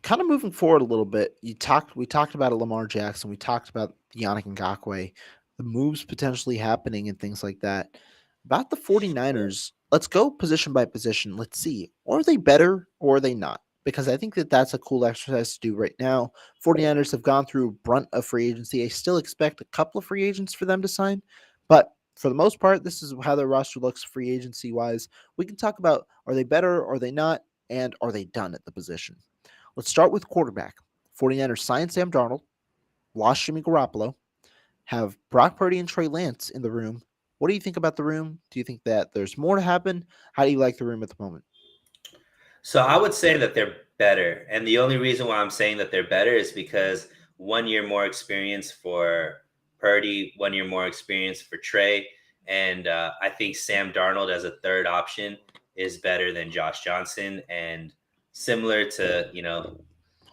Kind of moving forward a little bit, we talked about a Lamar Jackson, we talked about Yannick Ngakoue, the moves potentially happening and things like that. About the 49ers, let's go position by position. Let's see, are they better or are they not? Because I think that that's a cool exercise to do right now. 49ers have gone through brunt of free agency. I still expect a couple of free agents for them to sign, but for the most part, this is how their roster looks free agency wise. We can talk about, are they better, are they not, and are they done at the position? Let's start with quarterback. 49ers signed Sam Darnold, lost Jimmy Garoppolo, have Brock Purdy and Trey Lance in the room. What do you think about the room? Do you think that there's more to happen? How do you like the room at the moment? So I would say that they're better. And the only reason why I'm saying that they're better is because 1 year more experience for Purdy, 1 year more experience for Trey. And I think Sam Darnold as a third option is better than Josh Johnson. And similar to,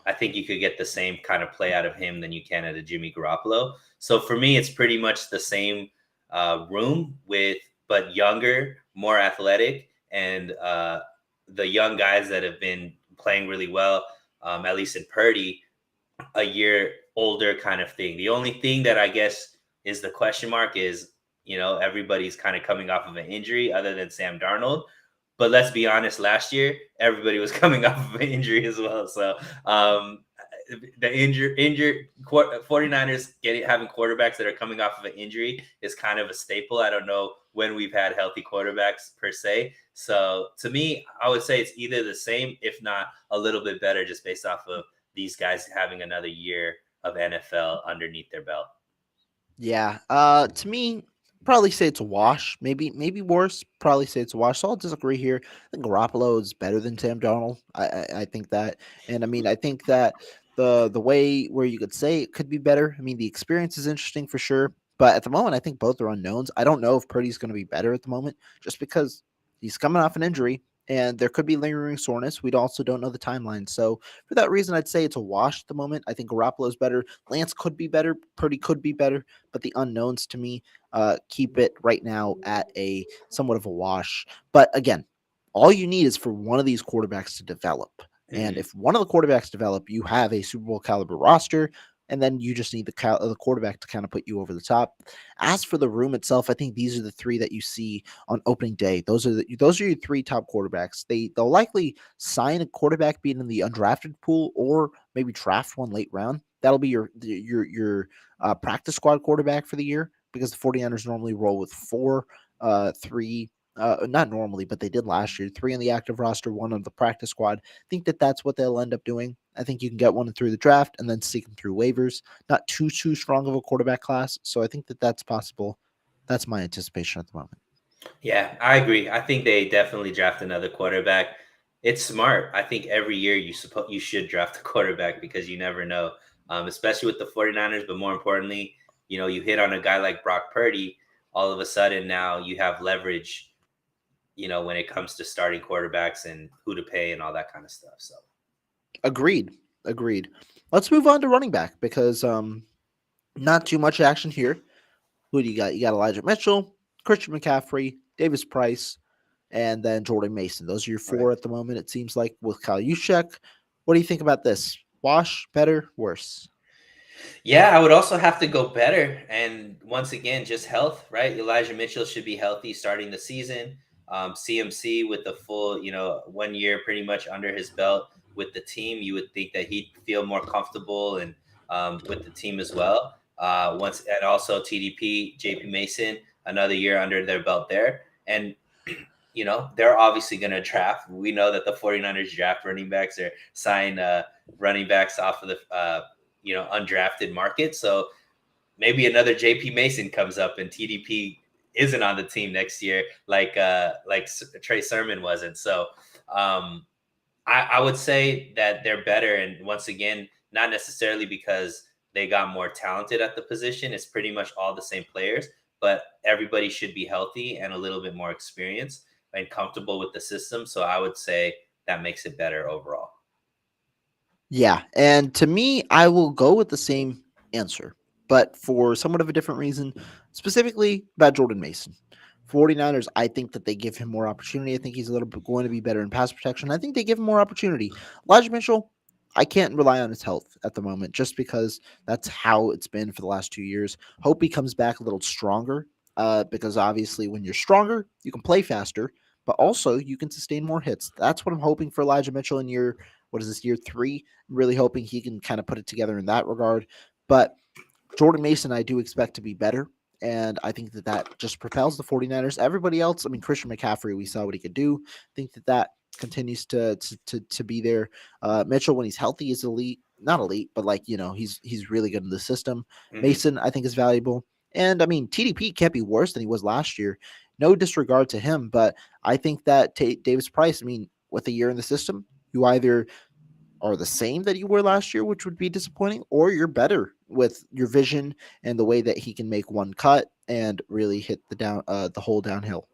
I think you could get the same kind of play out of him than you can out of Jimmy Garoppolo. So for me, it's pretty much the same room but younger, more athletic, and the young guys that have been playing really well, at least in Purdy, a year older kind of thing. The only thing that I guess is the question mark is, everybody's kind of coming off of an injury other than Sam Darnold. But let's be honest, last year, everybody was coming off of an injury as well. So the injured 49ers having quarterbacks that are coming off of an injury is kind of a staple. I don't know when we've had healthy quarterbacks per se. So to me, I would say it's either the same, if not a little bit better, just based off of these guys having another year of NFL underneath their belt. Yeah. To me, probably say it's a wash. Maybe worse. Probably say it's a wash. So I'll disagree here. I think Garoppolo is better than Sam Darnold. I think that, and I mean, I think that the way where you could say it could be better. I mean, the experience is interesting for sure, but at the moment, I think both are unknowns. I don't know if Purdy's going to be better at the moment, just because he's coming off an injury. And there could be lingering soreness. We also don't know the timeline. So for that reason, I'd say it's a wash at the moment. I think Garoppolo's better. Lance could be better. Purdy could be better, but the unknowns to me keep it right now at a somewhat of a wash. But again, all you need is for one of these quarterbacks to develop. And Mm-hmm. if one of the quarterbacks develop, you have a Super Bowl caliber roster, and then you just need the quarterback to kind of put you over the top. As for the room itself, I think these are the three that you see on opening day. Those are your three top quarterbacks. They'll likely sign a quarterback being in the undrafted pool, or maybe draft one late round. That'll be your practice squad quarterback for the year, because the 49ers normally roll with three, not normally, but they did last year, three on the active roster, one on the practice squad. I think that that's what they'll end up doing. I think you can get one through the draft and then seek them through waivers. Not too strong of a quarterback class, so I think that that's possible. That's my anticipation at the moment. Yeah, I agree. I think they definitely draft another quarterback. It's smart. I think every year you should draft a quarterback because you never know, especially with the 49ers. But more importantly, you hit on a guy like Brock Purdy. All of a sudden now you have leverage, when it comes to starting quarterbacks and who to pay and all that kind of stuff. So Agreed. Let's move on to running back, because not too much action here. Who do you got? You got Elijah Mitchell, Christian McCaffrey, Davis Price, and then Jordan Mason. Those are your four at the moment, it seems like, with Kyle Juszczyk. What do you think about this? Wash, better, worse? yeah, I would also have to go better. And once again, just health, right? Elijah Mitchell should be healthy starting the season. CMC with the full, 1 year pretty much under his belt with the team, you would think that he'd feel more comfortable and with the team as well. And also TDP, JP Mason, another year under their belt there. And they're obviously going to draft. We know that the 49ers draft running backs or sign running backs off of the undrafted market. So maybe another JP Mason comes up and TDP isn't on the team next year, like Trey Sermon wasn't. So I would say that they're better, and once again, not necessarily because they got more talented at the position. It's pretty much all the same players, but everybody should be healthy and a little bit more experienced and comfortable with the system. So I would say that makes it better overall. Yeah, and to me, I will go with the same answer, but for somewhat of a different reason, specifically about Jordan Mason. 49ers, I think that they give him more opportunity. I think he's a little bit going to be better in pass protection. I think they give him more opportunity. Elijah Mitchell, I can't rely on his health at the moment just because that's how it's been for the last 2 years. Hope he comes back a little stronger because obviously when you're stronger, you can play faster, but also you can sustain more hits. That's what I'm hoping for Elijah Mitchell in what is this, year three? Really hoping he can kind of put it together in that regard. But Jordan Mason, I do expect to be better. And I think that that just propels the 49ers. Everybody else, I mean, Christian McCaffrey, we saw what he could do. I think that that continues to be there. Mitchell, when he's healthy, is elite. Not elite, but like, he's really good in the system. Hmm. Mason, I think, is valuable. And I mean, TDP can't be worse than he was last year. No disregard to him, but I think that Davis Price, I mean, with a year in the system, you either are the same that you were last year, which would be disappointing, or you're better with your vision and the way that he can make one cut and really hit the whole downhill.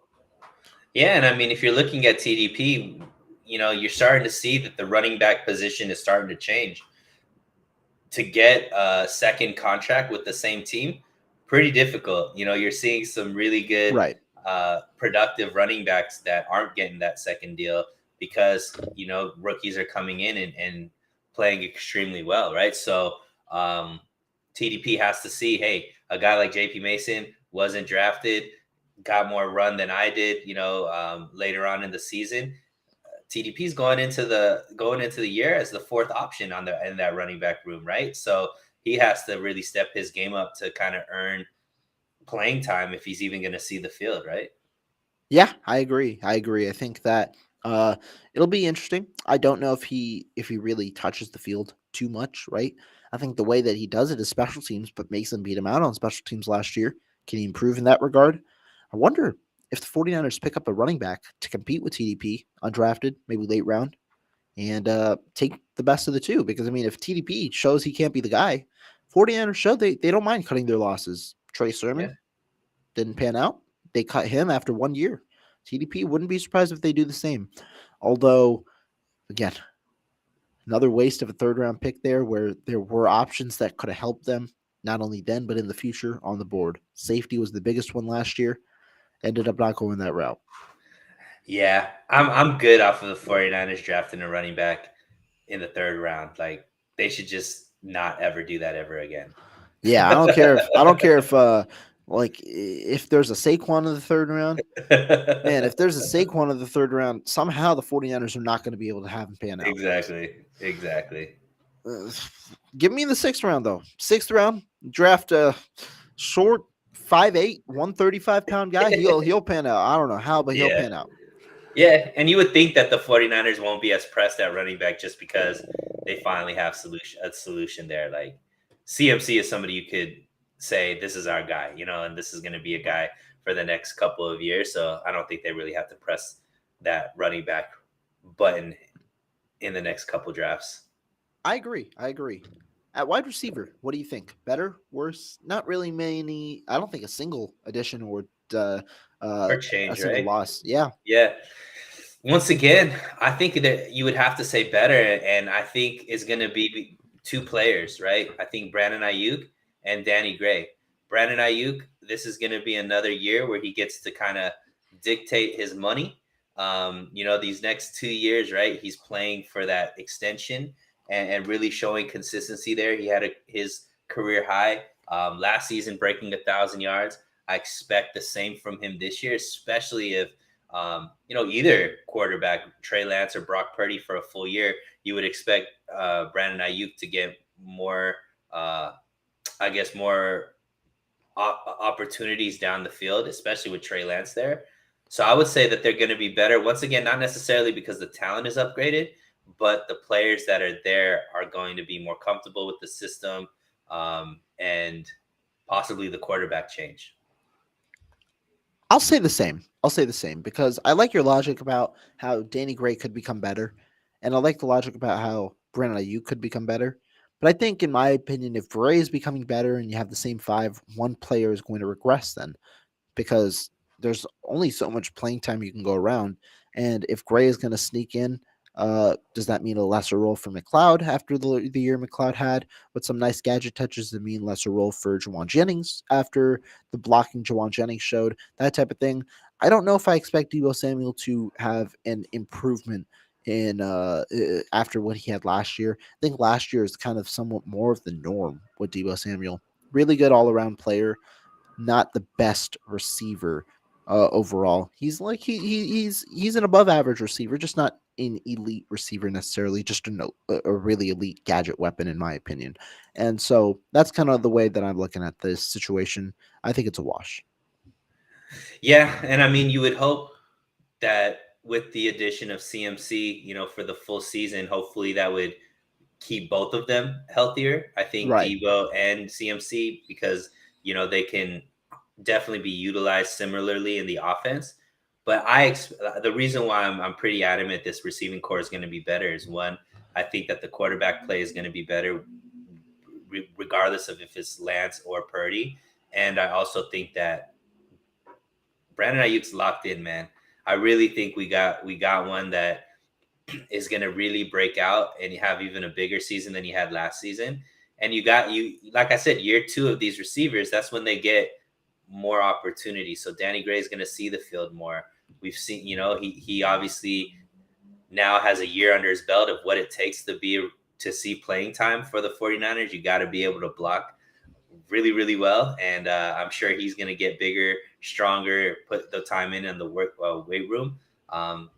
Yeah, and I mean, if you're looking at TDP, you're starting to see that the running back position is starting to change. To get a second contract with the same team, pretty difficult. You're seeing some really good, Right. productive running backs that aren't getting that second deal because rookies are coming in and playing extremely well, right? So TDP has to see, hey, a guy like JP Mason wasn't drafted, got more run than I did, later on in the season. TDP's going into the year as the fourth option in that running back room, right? So he has to really step his game up to kind of earn playing time if he's even going to see the field, right? Yeah, I agree. I agree. I think that uh it'll be interesting. I don't know if he really touches the field too much, right? I think the way that he does it is special teams, but Mason beat him out on special teams last year. Can he improve in that regard? I wonder if the 49ers pick up a running back to compete with TDP, undrafted, maybe late round, and take the best of the two. Because I mean, if TDP shows he can't be the guy, 49ers show they don't mind cutting their losses. Trey Yeah. Sermon didn't pan out. They cut him after 1 year. TDP wouldn't be surprised if they do the same. Although, again, another waste of a third round pick there where there were options that could have helped them, not only then, but in the future on the board. Safety was the biggest one last year. Ended up not going that route. Yeah. I'm good off of the 49ers drafting a running back in the third round. Like they should just not ever do that ever again. Yeah, I don't care if like if there's a Saquon in the third round, man, if there's a Saquon in the third round, somehow the 49ers are not going to be able to have him pan out for us. Exactly. Exactly. Uh, Give me the sixth round though. Sixth round, draft a short 5'8", 135-pound guy. He'll pan out. I don't know how, but he'll Yeah. pan out. Yeah, and you would think that the 49ers won't be as pressed at running back just because they finally have a solution there. Like CMC is somebody you could say this is our guy, and this is going to be a guy for the next couple of years. So I don't think they really have to press that running back button in the next couple drafts. I agree. I agree. At wide receiver, what do you think? Better, worse? Not really many. I don't think a single addition or uh, Or a change, single right? loss. Yeah, Yeah. Once again, I think that you would have to say better, and I think it's going to be two players, right? I think Brandon Ayuk and Danny Gray. Brandon Ayuk, this is going to be another year where he gets to kind of dictate his money. These next 2 years, right? He's playing for that extension and really showing consistency there. He had his career high last season, breaking 1,000 yards. I expect the same from him this year, especially if either quarterback, Trey Lance or Brock Purdy, for a full year. You would expect Brandon Ayuk to get more, I guess, more opportunities down the field, especially with Trey Lance there. So I would say that they're going to be better. Once again, not necessarily because the talent is upgraded, but the players that are there are going to be more comfortable with the system, and possibly the quarterback change. I'll say the same. I'll say the same because I like your logic about how Danny Gray could become better, and I like the logic about how Brandon Ayuk could become better. But I think, in my opinion, if Gray is becoming better and you have the same five, one player is going to regress then because there's only so much playing time you can go around. And if Gray is going to sneak in, Does that mean a lesser role for McLeod after the year McLeod had with some nice gadget touches? Does it mean lesser role for Jawan Jennings after the blocking Jawan Jennings showed? That type of thing. I don't know if I expect Debo Samuel to have an improvement in after what he had last year. I think last year is kind of somewhat more of the norm with Debo Samuel. Really good all around player, not the best receiver overall. He's like he's an above average receiver, just not an elite receiver necessarily. Just a really elite gadget weapon, in my opinion. And so that's kind of the way that I'm looking at this situation. I think it's a wash. Yeah, and I mean, you would hope that with the addition of CMC, for the full season, hopefully that would keep both of them healthier. I think Right. Debo and CMC, because they can definitely be utilized similarly in the offense. But the reason why I'm pretty adamant this receiving core is going to be better is, one, I think that the quarterback play is going to be better, regardless of if it's Lance or Purdy. And I also think that Brandon Ayuk's locked in, man. I really think we got one that is going to really break out and have even a bigger season than he had last season. And like I said, year two of these receivers, that's when they get more opportunity. So Danny Gray is going to see the field more. We've seen, he obviously now has a year under his belt of what it takes to see playing time for the 49ers. You got to be able to block really, really well. And I'm sure he's going to get bigger, stronger, put the time in the weight room.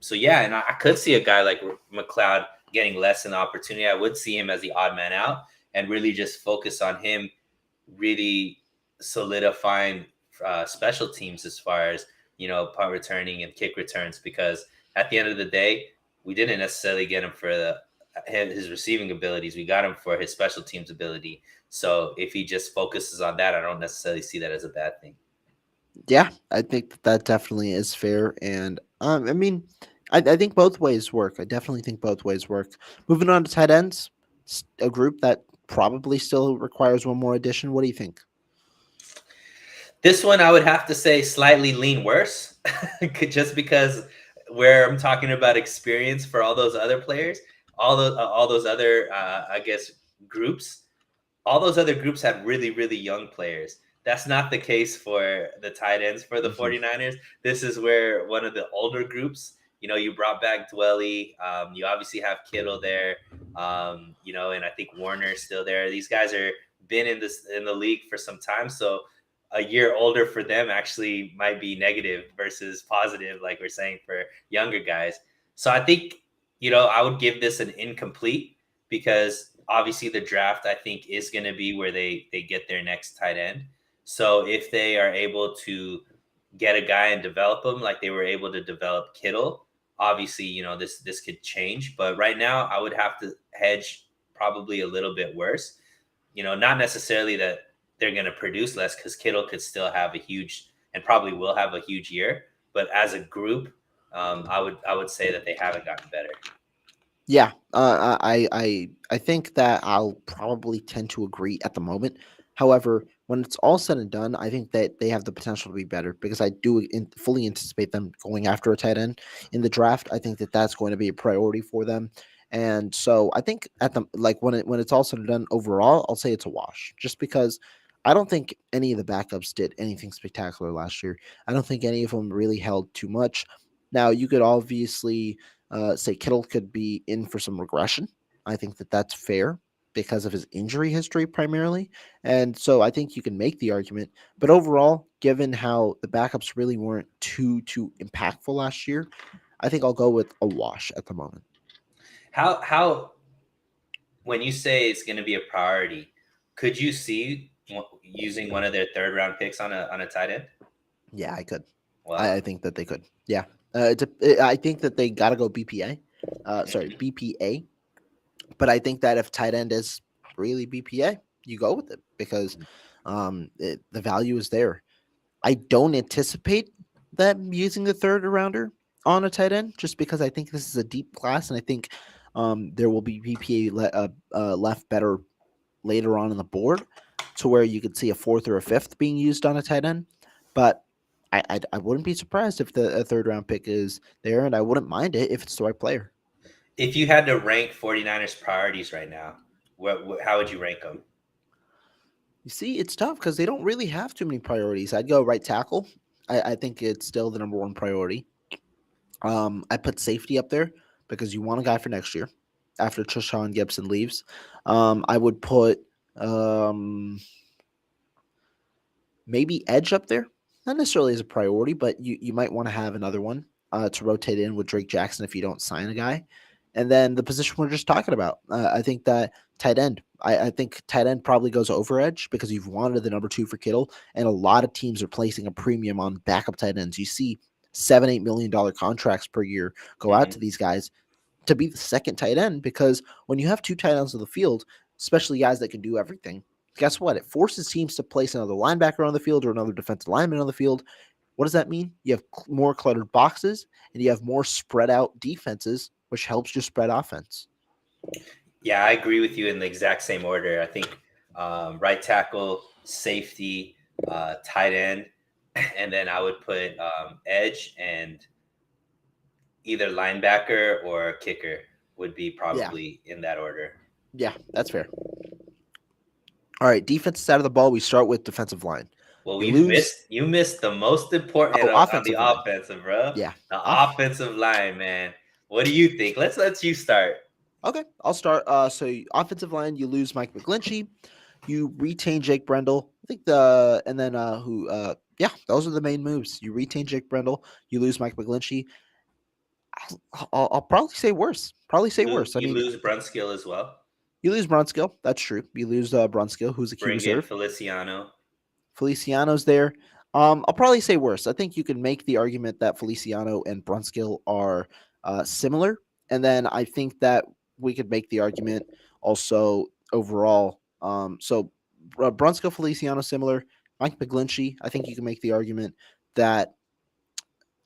So yeah, and I could see a guy like McLeod getting less in the opportunity. I would see him as the odd man out and really just focus on him really solidifying special teams as far as punt returning and kick returns, because at the end of the day, we didn't necessarily get him for his receiving abilities. We got him for his special teams ability. So if he just focuses on that, I don't necessarily see that as a bad thing. Yeah, I think that definitely is fair. And I mean, I think both ways work. I definitely think both ways work. Moving on to tight ends, a group that probably still requires one more addition. What do you think? This one, I would have to say slightly lean worse, just because where I'm talking about experience for all those other players, all those other, I guess, groups, all those other groups had really, really young players. That's not the case for the tight ends for the Hmm. 49ers. This is where one of the older groups, you brought back Dwelly. You obviously have Kittle there, and I think Warner's still there. These guys are been in the league for some time. So a year older for them actually might be negative versus positive, like we're saying for younger guys. So I think, I would give this an incomplete, because obviously the draft, I think, is going to be where they get their next tight end. So if they are able to get a guy and develop him like they were able to develop Kittle, obviously, this could change. But right now, I would have to hedge probably a little bit worse. Not necessarily that they're going to produce less, because Kittle could still have a huge, and probably will have a huge year. But as a group, I would say that they haven't gotten better. Yeah, I think that I'll probably tend to agree at the moment. However, when it's all said and done, I think that they have the potential to be better because I do fully anticipate them going after a tight end in the draft. I think that that's going to be a priority for them, and so I think at the like when it's all said and done overall, I'll say it's a wash, just because I don't think any of the backups did anything spectacular last year. I don't think any of them really held too much. Now you could obviously say Kittle could be in for some regression. I think that that's fair because of his injury history primarily. And so I think you can make the argument. But overall, given how the backups really weren't too impactful last year, I think I'll go with a wash at the moment. How when you say it's going to be a priority, could you see using one of their third round picks on a tight end? Yeah, I could. I Wow. think that they could. Yeah. I think that they got to go BPA. Sorry, Mhm. BPA. But I think that if tight end is really BPA, you go with it because the value is there. I don't anticipate them using the third rounder on a tight end just because I think this is a deep class and I think there will be BPA left better later on in the board to where you could see a fourth or a fifth being used on a tight end. But I wouldn't be surprised if the a third round pick is there, and I wouldn't mind it if it's the right player. If you had to rank 49ers priorities right now, how would you rank them? You see, it's tough because they don't really have too many priorities. I'd go right tackle. I think it's still the number one priority. I put safety up there because you want a guy for next year after Trishawn Gibson leaves. I would put um, maybe edge up there. Not necessarily as a priority, but you might want to have another one to rotate in with Drake Jackson if you don't sign a guy. And then the position we're just talking about, I think that tight end. I think tight end probably goes over edge because you've wanted the number two for Kittle, and a lot of teams are placing a premium on backup tight ends. You see $7-8 million contracts per year go out to Hmm. these guys to be the second tight end because when you have two tight ends on the field, especially guys that can do everything, guess what? It forces teams to place another linebacker on the field or another defensive lineman on the field. What does that mean? You have more cluttered boxes and you have more spread out defenses, which helps your spread offense. Yeah, I agree with you in the exact same order. I think right tackle, safety, tight end, and then I would put edge and either linebacker or kicker would be Yeah, probably in that order. yeah, that's fair. All right, defensive side of the ball, we start with defensive line. Well, You lose. you missed the most important Oh, on the offensive line. offensive, bro. Yeah. The Off. offensive line, man. What do you think? Let's let you start. Okay, I'll start. Offensive line, you lose Mike McGlinchey. You retain Jake Brendel. I think and then who yeah, those are the main moves. You retain Jake Brendel, you lose Mike McGlinchey. I'll probably say worse. Probably say worse. I You mean, lose Brunskill as well. you lose Brunskill. That's true. You lose Brunskill, who's a key Bring in reserve. Feliciano. Feliciano's there. I'll probably say worse. I think you can make the argument that Feliciano and Brunskill are similar, and then I think that we could make the argument also overall. Brunskill, Feliciano, similar. Mike McGlinchey, I think you can make the argument that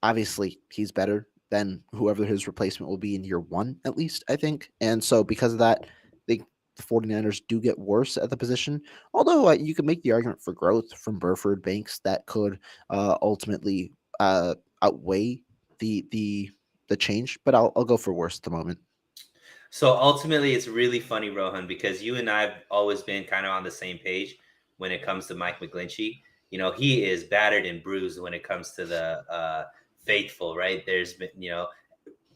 obviously he's better than whoever his replacement will be in year one, at least, I think. And so because of that, they the 49ers do get worse at the position. Although you could make the argument for growth from Burford Banks that could ultimately outweigh the change, but I'll go for worse at the moment. So ultimately, it's really funny, Rohan, because you and I have always been kind of on the same page when it comes to Mike McGlinchey. You know, he is battered and bruised when it comes to the faithful, right? There's been,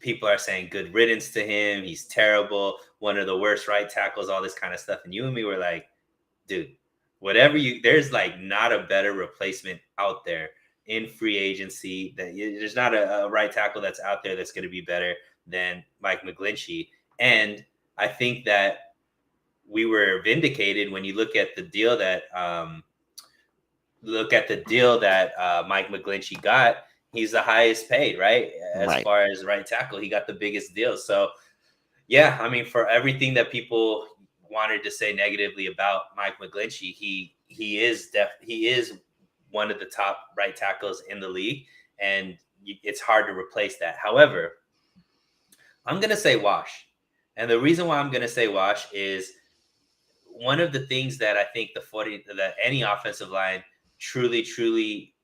people are saying good riddance to him. He's terrible, one of the worst right tackles, all this kind of stuff. And you and me were like, dude, there's like not a better replacement out there in free agency. There's not a right tackle that's out there that's going to be better than Mike McGlinchey. And I think that we were vindicated when you look at the deal that Mike McGlinchey got. He's the highest paid, right? As Right. far as right tackle, he got the biggest deal. So yeah, I mean, for everything that people wanted to say negatively about Mike McGlinchey, he is one of the top right tackles in the league, and it's hard to replace that. However, I'm gonna say wash, and the reason why I'm gonna say wash is one of the things that I think that any offensive line truly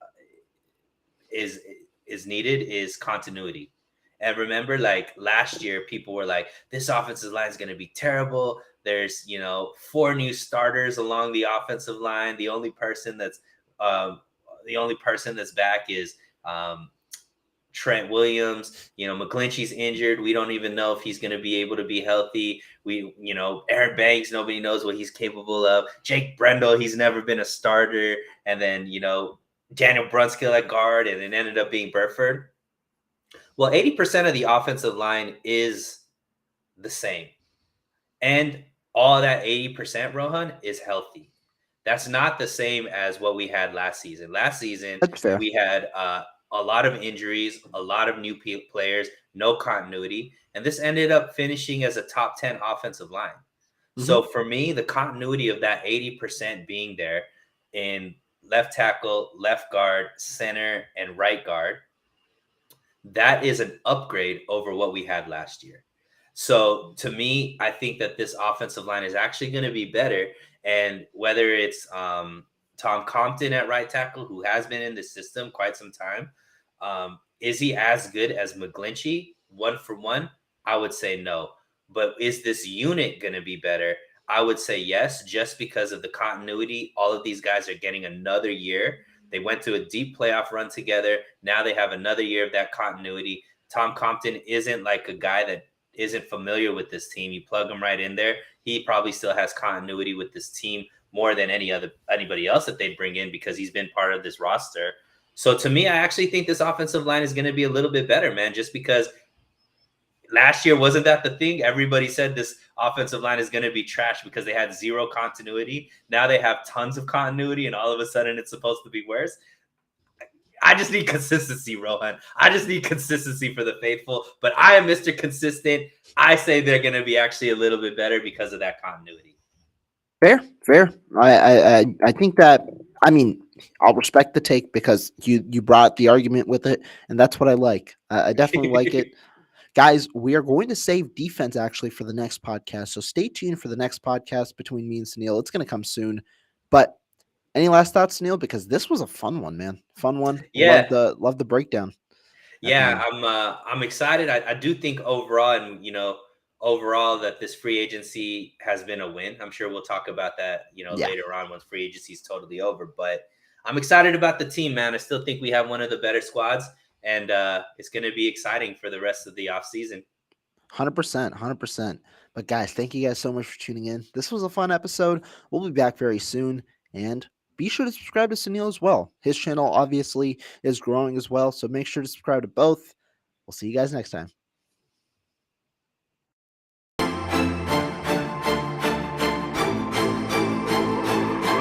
is is needed is continuity. And remember, like last year, people were like, "This offensive line is going to be terrible." There's, four new starters along the offensive line. Um, the only person that's back is Trent Williams. McGlinchey's injured. We don't even know if he's going to be able to be healthy. Aaron Banks, nobody knows what he's capable of. Jake Brendel, he's never been a starter. And then, Daniel Brunskill at guard, and it ended up being Burford. Well, 80% of the offensive line is the same. And all that 80%, Rohan, is healthy. That's not the same as what we had last season. Last season, That's fair. we had a lot of injuries, a lot of new players, no continuity. And this ended up finishing as a top 10 offensive line. Hmm. So for me, the continuity of that 80% being there in left tackle, left guard, center, and right guard, that is an upgrade over what we had last year. So to me, I think that this offensive line is actually going to be better. And whether it's Tom Compton at right tackle, who has been in the system quite some time, is he as good as McGlinchey, one for one? I would say no. But is this unit going to be better? I would say yes, just because of the continuity. All of these guys are getting another year. They went to a deep playoff run together. Now they have another year of that continuity. Tom Compton isn't like a guy that isn't familiar with this team. You plug him right in there. He probably still has continuity with this team more than anybody else that they bring in because he's been part of this roster. So to me, I actually think this offensive line is going to be a little bit better, man, just because last year wasn't that the thing? Everybody said this offensive line is going to be trash because they had zero continuity. Now they have tons of continuity, and all of a sudden it's supposed to be worse. I just need consistency, Rohan. I just need consistency for the faithful. But I am Mr. Consistent. I say they're going to be actually a little bit better because of that continuity. Fair, fair. I think that, I mean, I'll respect the take because you brought the argument with it, and that's what I like. I definitely like it. Guys, we are going to save defense actually for the next podcast. So stay tuned for the next podcast between me and Sunil. It's going to come soon. But any last thoughts, Sunil? Because this was a fun one, man. Fun one. Yeah, Love the breakdown at the yeah, end. I'm excited. I do think overall, and overall that this free agency has been a win. I'm sure we'll talk about that, Yeah. later on once free agency is totally over. But I'm excited about the team, man. I still think we have one of the better squads, and it's going to be exciting for the rest of the offseason. 100%. 100%. But guys, thank you guys so much for tuning in. This was a fun episode. We'll be back very soon. And be sure to subscribe to Sunil as well. His channel obviously is growing as well. So make sure to subscribe to both. We'll see you guys next time.